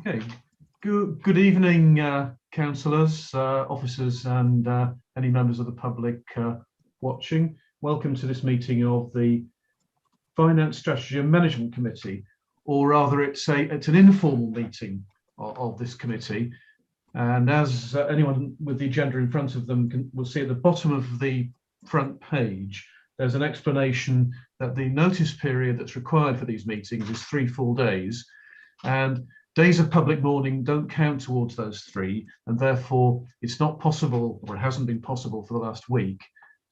Okay. Good evening, councillors, officers, and any members of the public watching. Welcome to this meeting of the Finance Strategy and Management Committee, or rather, it's an informal meeting of this committee. And as anyone with the agenda in front of them will see at the bottom of the front page, there's an explanation that the notice period that's required for these meetings is 3 full days, and days of public mourning don't count towards those 3, and therefore it's not possible, or it hasn't been possible for the last week,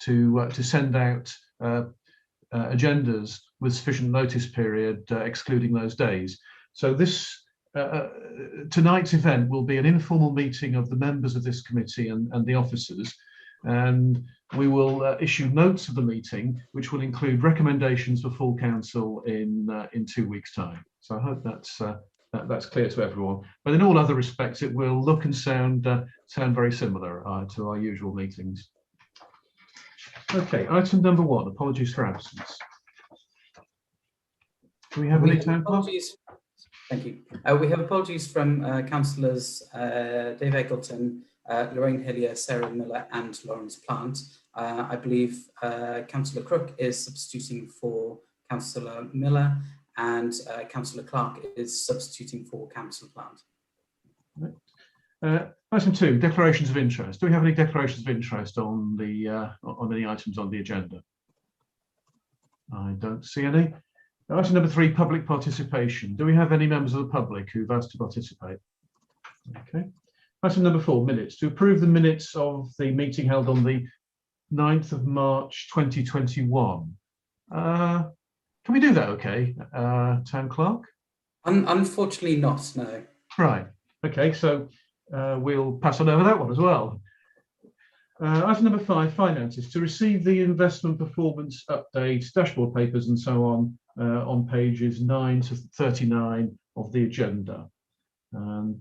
to send out agendas with sufficient notice period excluding those days. So this tonight's event will be an informal meeting of the members of this committee and the officers, and we will issue notes of the meeting, which will include recommendations for full council in 2 weeks' time. So I hope that's clear to everyone. But in all other respects, it will look and sound very similar to our usual meetings. Okay, item number 1. Apologies for absence. Do we have any town clerk? Thank you. We have apologies from councillors Dave Eggleton, Lorraine Hillier, Sarah Miller, and Lawrence Plant. I believe Councillor Crook is substituting for Councillor Miller, and Councillor Clark is substituting for Councillor Plant. Item 2, declarations of interest. Do we have any declarations of interest on any items on the agenda? I don't see any. Item number 3, public participation. Do we have any members of the public who've asked to participate? Okay. Item number 4, minutes. To approve the minutes of the meeting held on the 9th of March 2021. Can we do that okay, Town Clerk? Unfortunately not, no. Right, okay, so we'll pass on over that one as well. Item number 5, finances. To receive the investment performance update, dashboard papers and so on pages 9 to 39 of the agenda. Can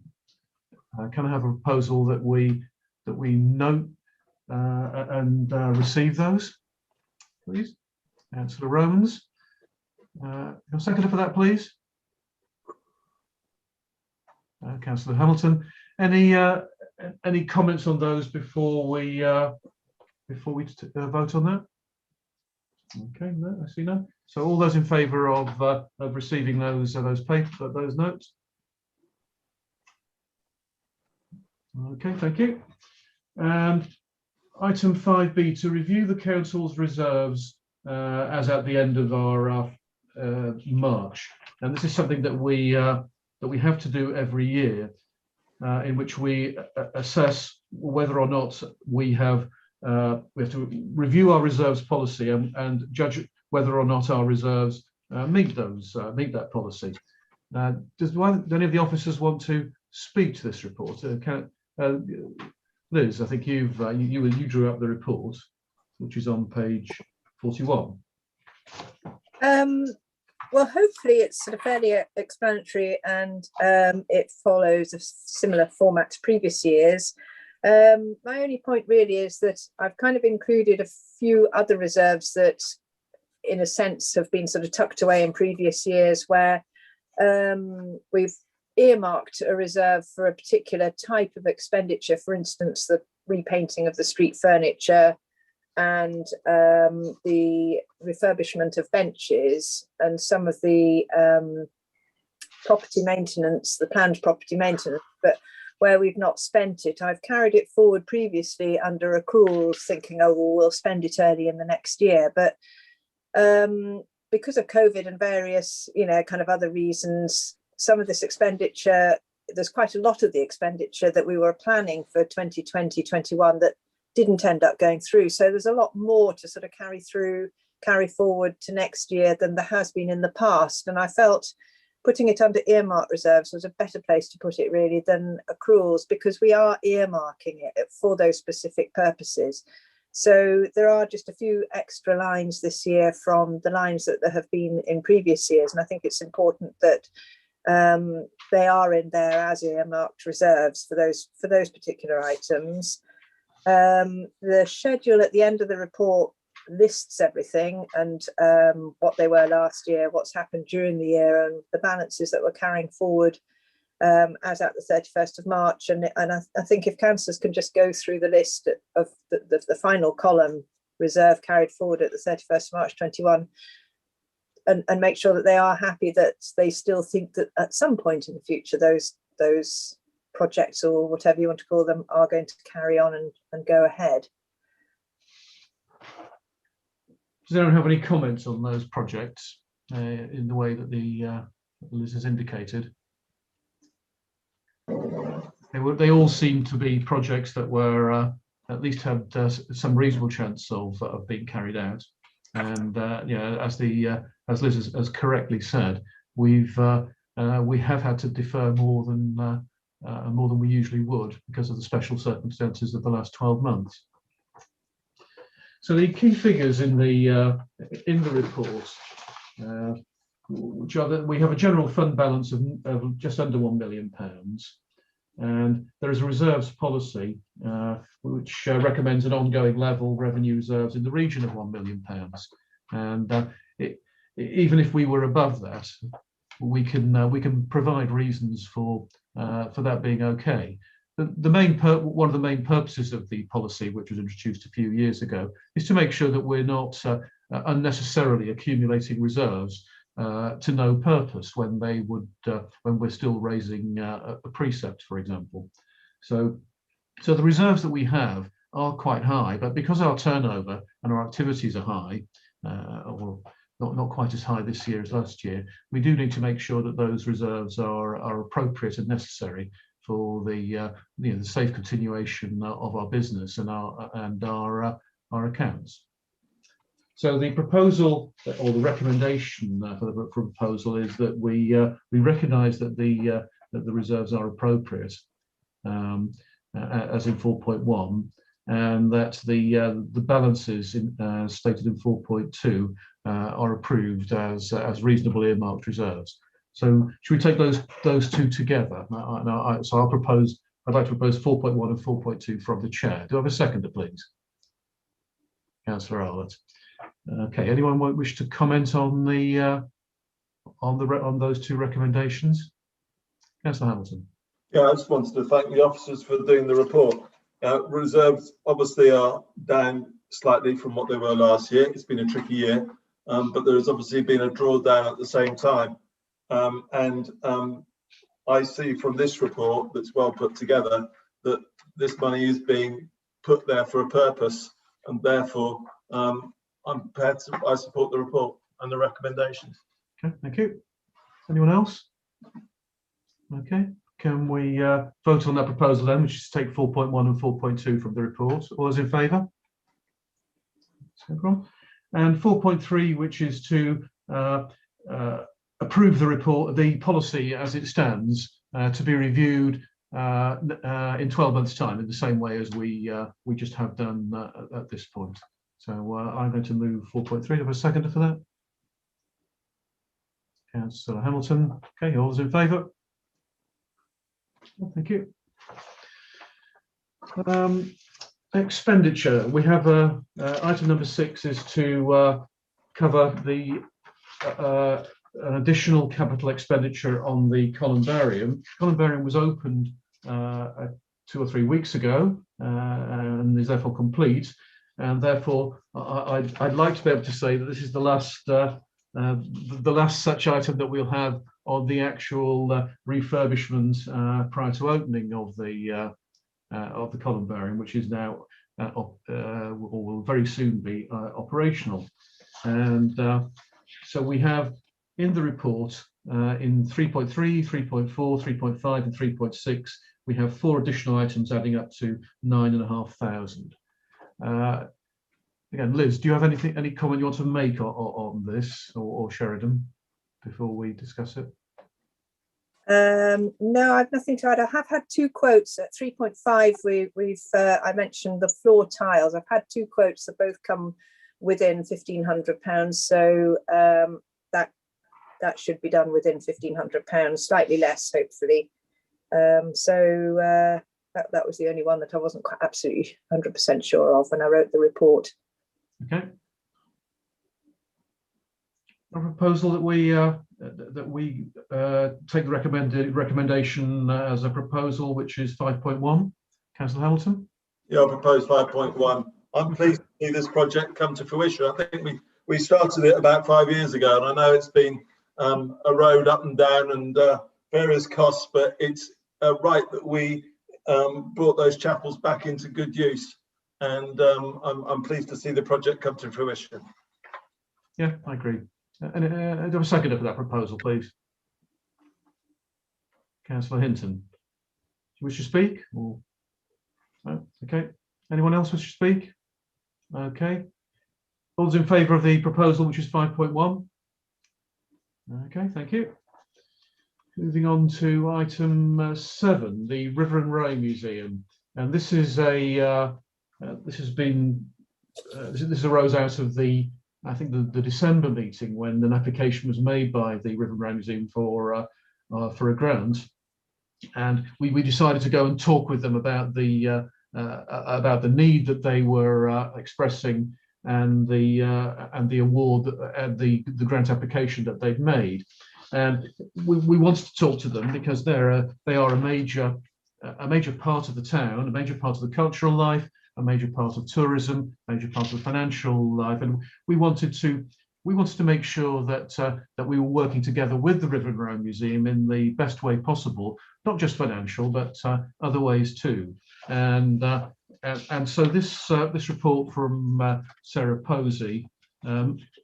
I have a proposal that we note and receive those, please? Councillor Romans. Your seconder for that, please. Councillor Hamilton. Any comments on those before we vote on that? Okay, no, I see none. So all those in favour of receiving those papers, those notes. Okay, thank you. And item 5B, to review the council's reserves as at the end of our March. And this is something that we have to do every year, in which we assess whether or not we have to review our reserves policy and judge whether or not our reserves meet that policy. Does any of the officers want to speak to this report? Liz, I think you drew up the report, which is on page 41. Well, hopefully it's sort of fairly explanatory, and it follows a similar format to previous years. My only point really is that I've kind of included a few other reserves that, in a sense, have been sort of tucked away in previous years, where we've earmarked a reserve for a particular type of expenditure, for instance, the repainting of the street furniture and the refurbishment of benches and some of the property maintenance, the planned property maintenance, but where we've not spent it, I've carried it forward previously under accruals, thinking, oh, well, we'll spend it early in the next year. But because of COVID and various, kind of other reasons, some of this expenditure, there's quite a lot of the expenditure that we were planning for 2020-21 that didn't end up going through. So there's a lot more to sort of carry forward to next year than there has been in the past. And I felt putting it under earmark reserves was a better place to put it really than accruals, because we are earmarking it for those specific purposes. So there are just a few extra lines this year from the lines that there have been in previous years. And I think it's important that they are in there as earmarked reserves for those particular items. The schedule at the end of the report lists everything, and what they were last year, what's happened during the year, and the balances that we're carrying forward as at the 31st of March. And I think if councillors can just go through the list of the final column, reserve carried forward at the 31st of March 21, and make sure that they are happy that they still think that at some point in the future those projects, or whatever you want to call them, are going to carry on and go ahead. Does anyone have any comments on those projects in the way that the Liz has indicated? They all seem to be projects that were at least had some reasonable chance of being carried out. And as Liz has correctly said, we have had to defer more than we usually would because of the special circumstances of the last 12 months. So the key figures in the report, which are that we have a general fund balance of just under £1 million, and there is a reserves policy which recommends an ongoing level revenue reserves in the region of £1 million. And even if we were above that, we can provide reasons for that being okay. One of the main purposes of the policy, which was introduced a few years ago, is to make sure that we're not unnecessarily accumulating reserves to no purpose when we're still raising a precept, for example. So the reserves that we have are quite high, but because our turnover and our activities are high, or not quite as high this year as last year, we do need to make sure that those reserves are appropriate and necessary for the safe continuation of our business and our accounts. So the proposal, or the recommendation for the proposal, is that we recognise that the reserves are appropriate, as in 4.1, and that the balances stated in 4.2 are approved as reasonable earmarked reserves. So should we take those two together? So I'd like to propose 4.1 and 4.2 from the chair. Do I have a seconder, please? Councillor Arlott. Okay. Anyone wish to comment on those two recommendations? Councillor Hamilton. Yeah, I just wanted to thank the officers for doing the report. Reserves obviously are down slightly from what they were last year. It's been a tricky year, but there has obviously been a drawdown at the same time. I see from this report that's well put together that this money is being put there for a purpose, and therefore I support the report and the recommendations. Okay, thank you. Anyone else? Okay, can we vote on that proposal then, which is to take 4.1 and 4.2 from the report? All those in favour? And 4.3, which is to approve the policy as it stands, to be reviewed in 12 months' time, in the same way as we just have done at this point. So I'm going to move 4.3. Do I have a seconder for that? Councillor Hamilton. Okay, all those in favour? Thank you. Expenditure. We have item number 6 is to cover the an additional capital expenditure on the columbarium. Columbarium was opened 2 or 3 weeks ago and is therefore complete. And therefore, I'd like to be able to say that this is the last such item that we'll have on the actual refurbishment prior to opening of the columbarium, which is now or will very soon be operational. And so we have in the report in 3.3, 3.4, 3.5, and 3.6, we have 4 additional items adding up to 9,500. Again, Liz, do you have any comment you want to make on this, or Sheridan, before we discuss it? No, I've nothing to add. I have had 2 quotes at 3.5. I mentioned the floor tiles. I've had 2 quotes that both come within £1,500. So that should be done within £1,500, slightly less, hopefully. That was the only one that I wasn't quite absolutely 100% sure of when I wrote the report. Okay. A proposal that we that we take the recommendation as a proposal, which is 5.1. Councillor Hamilton. Yeah, I propose 5.1. I'm pleased to see this project come to fruition. I think we started it about 5 years ago, and I know it's been a road up and down and various costs, but it's right that we brought those chapels back into good use, and I'm pleased to see the project come to fruition. Yeah, I agree. And do a seconder for that proposal, please. Councillor Hinton. Do you wish to speak? Or... No? Okay. Anyone else wish to speak? Okay. All those in favour of the proposal, which is 5.1? Okay, thank you. Moving on to item 7, the River and Ray Museum, and this is a this arose out of I think the December meeting, when an application was made by the River and Ray Museum for a grant, and we decided to go and talk with them about the need that they were expressing, and the award and the grant application that they've made. And we wanted to talk to them because they are a major part of the town, a major part of the cultural life, a major part of tourism, a major part of the financial life, and we wanted to make sure that we were working together with the River and Ray Museum in the best way possible, not just financial, but other ways too. And so this report from Sarah Posey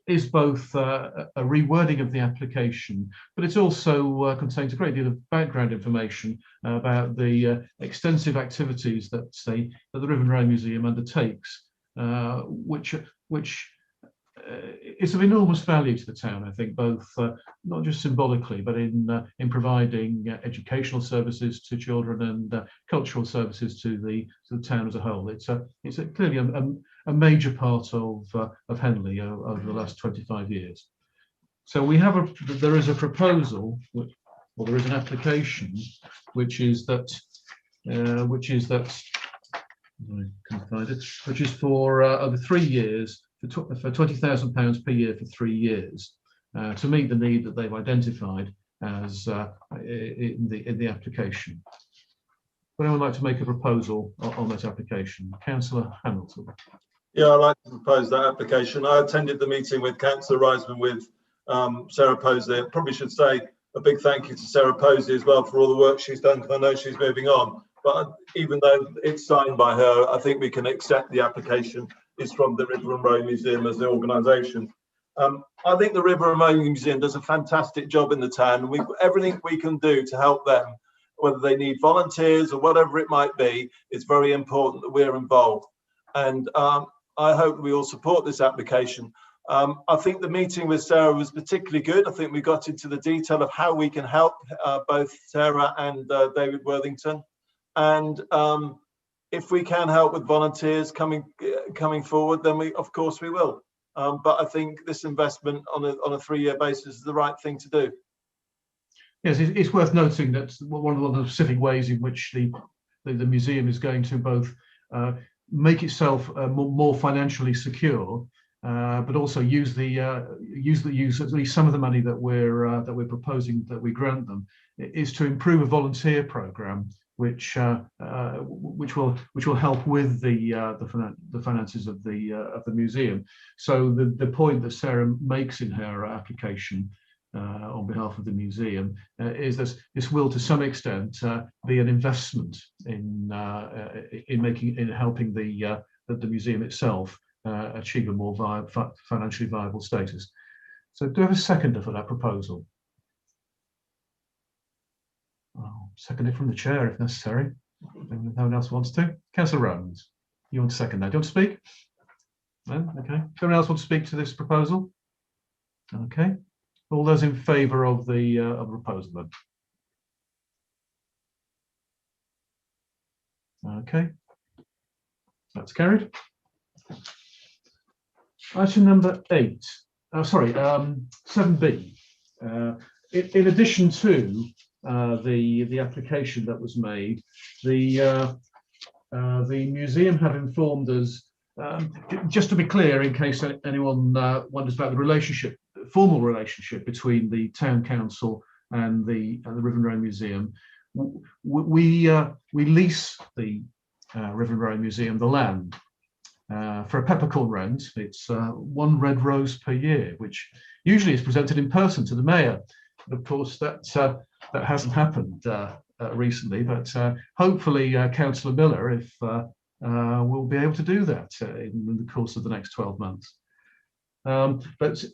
is both a rewording of the application, but it also contains a great deal of background information about the extensive activities that the River and Ray Museum undertakes, which is of enormous value to the town, I think, both not just symbolically, but in providing educational services to children and cultural services to the town as a whole. It's clearly a major part of Henley over the last 25 years. So there is a proposal, or there is an application, which is for over 3 years, for £20,000 per year for 3 years, to meet the need that they've identified as in the application. Would anyone like to make a proposal on that application? Councillor Hamilton. Yeah, I'd like to propose that application. I attended the meeting with Councillor Riseman with Sarah Posey. I probably should say a big thank you to Sarah Posey as well for all the work she's done, because I know she's moving on. But even though it's signed by her, I think we can accept the application is from the River and Ray Museum as the organisation. I think the River and Ray Museum does a fantastic job in the town. Everything we can do to help them, whether they need volunteers or whatever it might be, it's very important that we're involved. And I hope we all support this application. I think the meeting with Sarah was particularly good. I think we got into the detail of how we can help both Sarah and David Worthington. And if we can help with volunteers coming forward, then of course we will. But I think this investment on a 3-year basis is the right thing to do. Yes, it's worth noting that one of the specific ways in which the museum is going to both make itself more financially secure, but also use at least some of the money that we're proposing that we grant them, is to improve a volunteer program which will help with the finances of the museum. So the point that Sarah makes in her application on behalf of the museum is that this will, to some extent, be an investment in helping the museum itself achieve a more financially viable status. So, do I have a seconder for that proposal? I'll second it from the chair if necessary. If no one else wants to. Councillor Rowlands, you want to second that? Do you want to speak? No? Okay. Does anyone else want to speak to this proposal? Okay. All those in favour of the proposal then? Okay. That's carried. Item number 8. 7B. In addition to the application that was made, the museum have informed us, just to be clear, in case anyone wonders about the relationship formal relationship between the town council and the River and Row Museum. We lease the River and Row Museum the land for a peppercorn rent. It's 1 red rose per year, which usually is presented in person to the mayor. But of course, that hasn't happened recently. But hopefully, Councillor Miller, if will be able to do that in the course of the next 12 months. But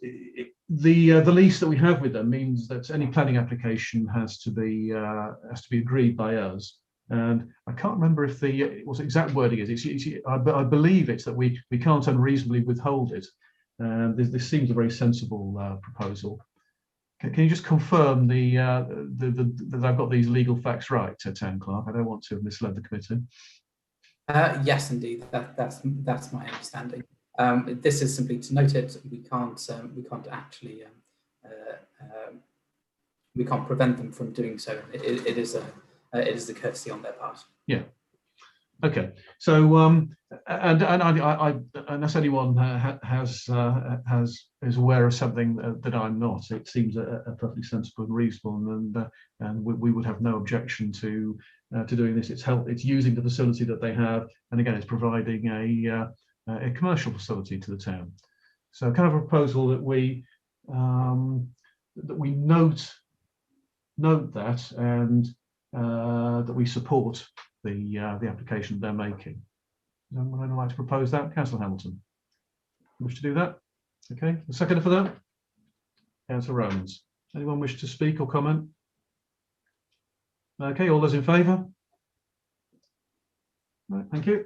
the lease that we have with them means that any planning application has to be agreed by us. And I can't remember if what the exact wording is. I believe it's that we can't unreasonably withhold it. This seems a very sensible proposal. Can you just confirm that I've got these legal facts right, Town Clerk? I don't want to have misled the committee. Yes, indeed. That's my understanding. This is simply to note it. We can't actually we can't prevent them from doing so. It is a courtesy on their part. Yeah. Okay. So and unless anyone is aware of something that I'm not, it seems a perfectly sensible and reasonable, and we would have no objection to doing this. It's using the facility that they have, and again, it's providing a commercial facility to the town. So kind of a proposal that we note that, and that we support the application they're making. Does anyone like to propose that? Councillor Hamilton, wish to do that? Okay, the seconder for that? Councillor Romans. Anyone wish to speak or comment? Okay, all those in favour? Right, thank you.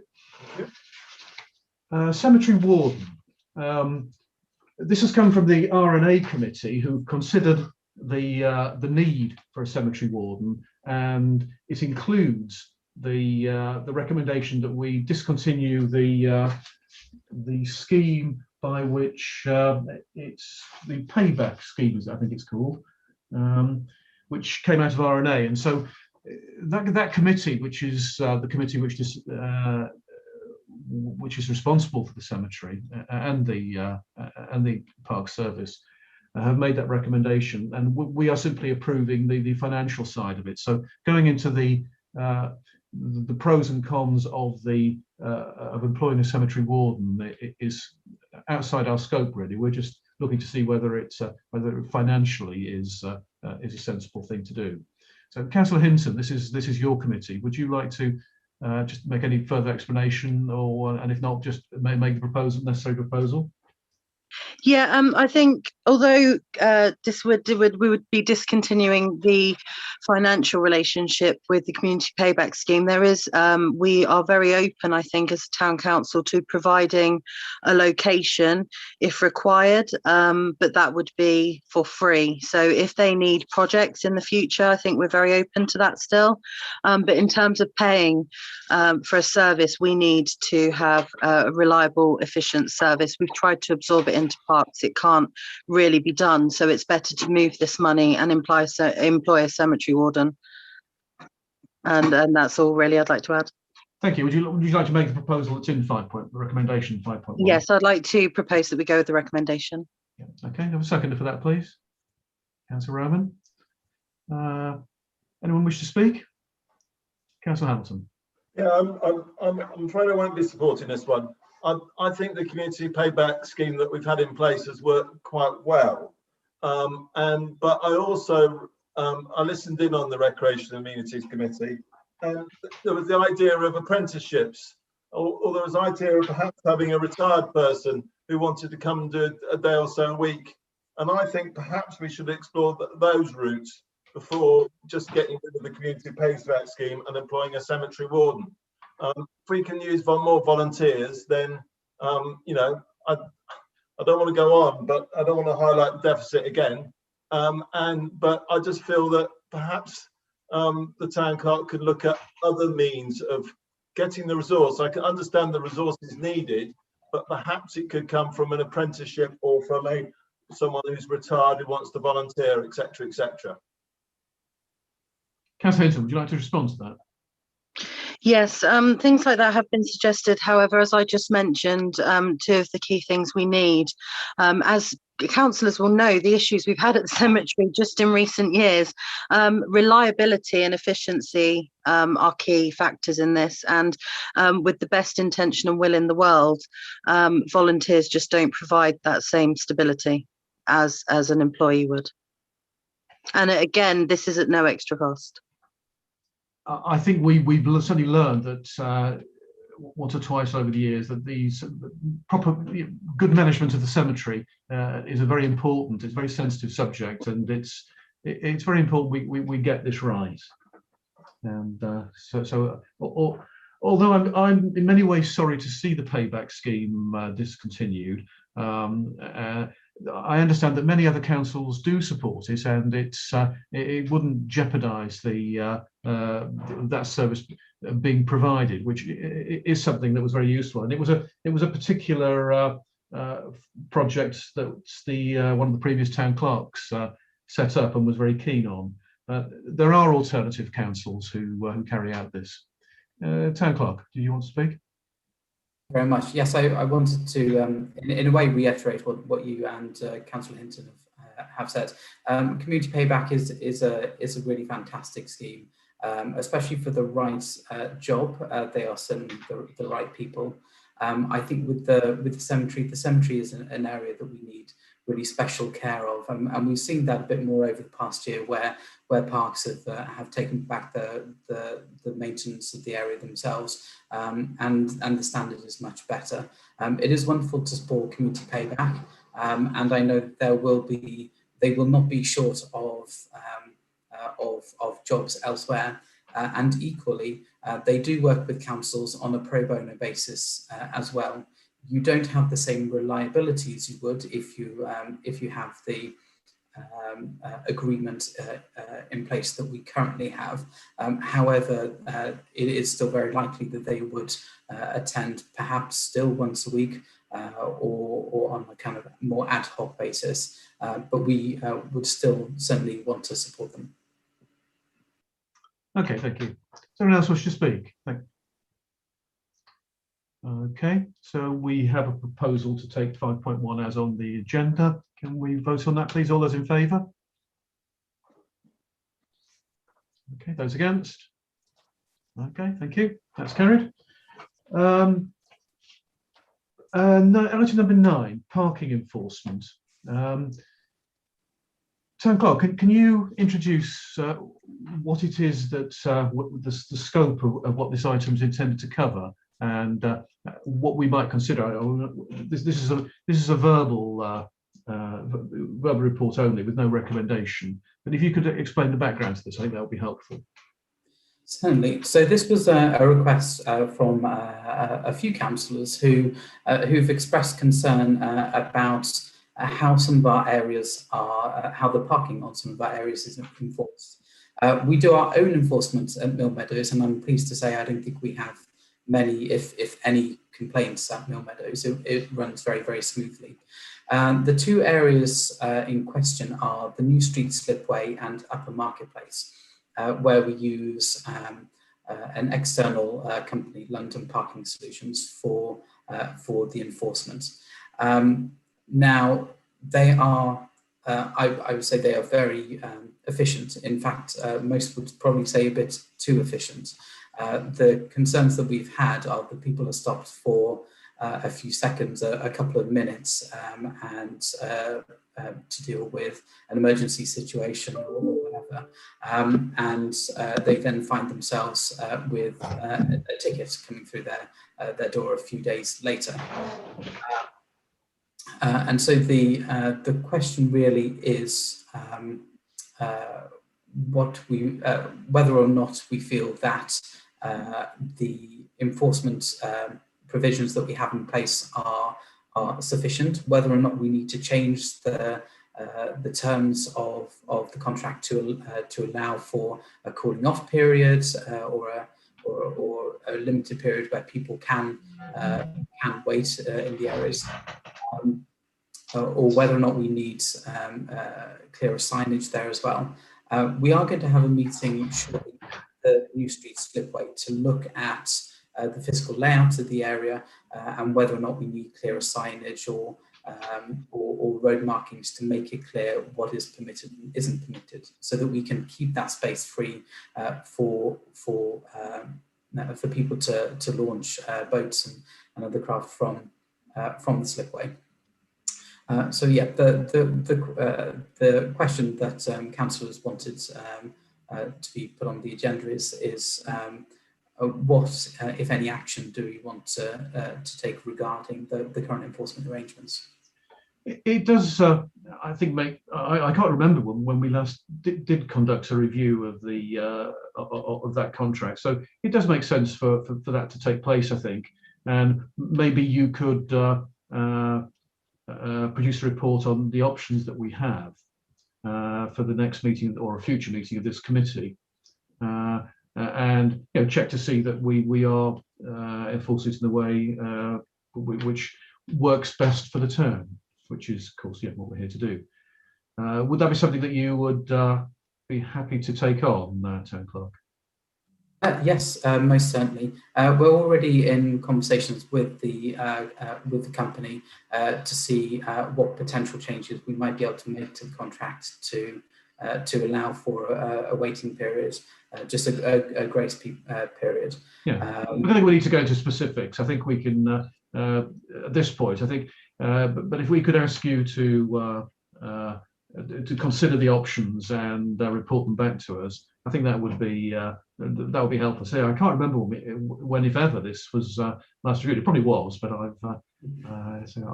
Cemetery warden. This has come from the R&A committee, who considered the need for a cemetery warden, and it includes the recommendation that we discontinue the scheme by which it's the payback scheme, I think it's called, which came out of R&A, and so that committee, which is the committee which is responsible for the cemetery and the park service, have made that recommendation, and we are simply approving the financial side of it. So going into the pros and cons of employing a cemetery warden, it is outside our scope really. We're just looking to see whether it financially is a sensible thing to do. So, Councillor Hinton, this is your committee. Would you like to just make any further explanation, and if not, just make the necessary proposal? Yeah, I think although we would be discontinuing the financial relationship with the community payback scheme, we are very open, I think, as town council to providing a location if required, but that would be for free. So if they need projects in the future, I think we're very open to that still. But in terms of paying for a service, we need to have a reliable, efficient service. We've tried to absorb it into parks. It can't really be done, so it's better to move this money and employ a cemetery warden, and that's all really I'd like to add. Thank you. Would you like to make the proposal that's in the recommendation 5.1? Yes, I'd like to propose that we go with the recommendation. Yeah. Okay, have a seconder for that, please. Councillor Roman. Anyone wish to speak? Councillor Hamilton. Yeah, I'm afraid I won't be supporting this one. I think the community payback scheme that we've had in place has worked quite well. But I also I listened in on the Recreation and Amenities Committee, and there was the idea of apprenticeships, or there was the idea of perhaps having a retired person who wanted to come and do a day or so a week. And I think perhaps we should explore those routes before just getting rid of the community payback scheme and employing a cemetery warden. If we can use more volunteers, then you know, I don't want to go on, but I don't want to highlight the deficit again. But I just feel that perhaps the town clerk could look at other means of getting the resource. I can understand the resources needed, but perhaps it could come from an apprenticeship or from someone who's retired who wants to volunteer, etc., etc. Councillor Hinton, would you like to respond to that? Yes, things like that have been suggested. However, as I just mentioned, two of the key things we need, as councillors will know, the issues we've had at the cemetery just in recent years, reliability and efficiency are key factors in this. And with the best intention and will in the world, volunteers just don't provide that same stability as an employee would. And again, this is at no extra cost. I think we've certainly learned that once or twice over the years that these proper good management of the cemetery is a very important, it's a very sensitive subject, and it's very important we get this right. And although I'm in many ways sorry to see the payback scheme discontinued, I understand that many other councils do support it, and it wouldn't jeopardise that service being provided, which is something that was very useful. And it was a particular project that one of the previous town clerks set up and was very keen on. There are alternative councils who carry out this. Town clerk, do you want to speak? Very much. Yes, I wanted to, in a way, reiterate what you and Councillor Hinton have said. Community payback is a really fantastic scheme, especially for the right job. They are sending the right people. I think with the cemetery is an area that we need really special care of, and we've seen that a bit more over the past year, where parks have taken back the maintenance of the area themselves, and the standard is much better. It is wonderful to support community payback, and I know they will not be short of jobs elsewhere, and equally they do work with councils on a pro bono basis as well. You don't have the same reliability as you would if you have the agreement in place that we currently have. However, it is still very likely that they would attend perhaps still once a week or on a kind of more ad hoc basis, but we would still certainly want to support them. Okay, thank you. Does anyone else wish to speak? Okay, so we have a proposal to take 5.1 as on the agenda. Can we vote on that, please? All those in favour? Okay, those against? Okay, thank you. That's carried. Item number 9, parking enforcement. Town Clerk, can you introduce what it is that the scope of what this item is intended to cover, and what we might consider? This is a verbal report only, with no recommendation. But if you could explain the background to this, I think that would be helpful. Certainly. So this was a request from a few councillors who've expressed concern about how some of our areas are, how the parking on some of our areas is enforced. We do our own enforcement at Mill Meadows, and I'm pleased to say I don't think we have many, if any, complaints at Mill Meadows. It runs very, very smoothly. The two areas in question are the New Street Slipway and Upper Marketplace, where we use an external company, London Parking Solutions, for the enforcement. Now, they are, I would say they are very efficient. In fact, most would probably say a bit too efficient. The concerns that we've had are that people are stopped for a few seconds, a couple of minutes, and to deal with an emergency situation or whatever, and they then find themselves with a ticket coming through their door a few days later. And so the question really is whether or not we feel that the enforcement provisions that we have in place are sufficient, whether or not we need to change the terms of the contract to allow for a cooling off period or a limited period where people can wait in the areas, or whether or not we need clearer signage there as well. We are going to have a meeting shortly the New Street Slipway to look at the physical layout of the area and whether or not we need clearer signage or road markings to make it clear what is permitted and isn't permitted, so that we can keep that space free for people to launch boats and other craft from the slipway. So yeah, the question that councillors wanted to be put on the agenda is what, if any, action do we want to take regarding the current enforcement arrangements? It does, I think, I can't remember when we last did conduct a review of the of that contract. So it does make sense for that to take place, I think. And maybe you could produce a report on the options that we have for the next meeting or a future meeting of this committee, and check to see that we are enforcing it in the way which works best for the town, which is, of course, what we're here to do. Would that be something that you would be happy to take on, Town Clerk? Yes, most certainly. We're already in conversations with the company to see what potential changes we might be able to make to the contract to allow for a waiting period, just a grace period. Yeah, I don't think we need to go into specifics. I think we can at this point. I think, but if we could ask you to consider the options and report them back to us, I think that would be helpful. So I can't remember when, if ever, this was last reviewed. It probably was, but so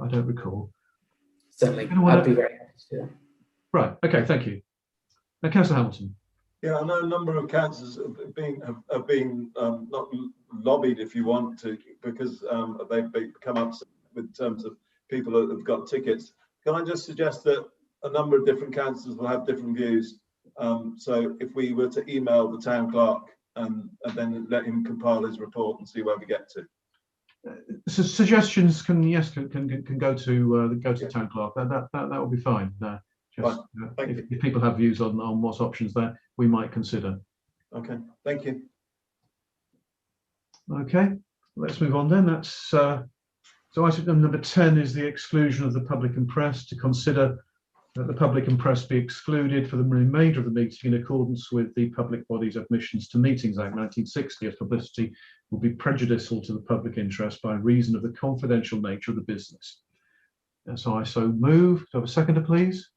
I don't recall. Certainly, I'd be very happy to do that. Right. Okay. Thank you. Now, Councillor Hamilton. Yeah, I know a number of councillors have been not lobbied, if you want to, because they've come up with terms of people that have got tickets. Can I just suggest that a number of different councillors will have different views? So if we were to email the town clerk and then let him compile his report and see where we get to. So suggestions can go to the town clerk. That will be fine. If people have views on what options that we might consider. Okay, thank you. Okay, let's move on then. That's so item number 10 is the exclusion of the public and press. To consider that the public and press be excluded for the remainder of the meeting in accordance with the Public Bodies Admissions to Meetings Act 1960, as publicity will be prejudicial to the public interest by reason of the confidential nature of the business. So I move. Do I have a seconder, please?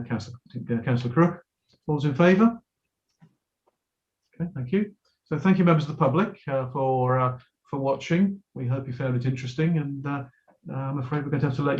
Councillor Crook. All those in favour? Okay, thank you. So thank you, members of the public, for watching. We hope you found it interesting, and I'm afraid we're going to have to let you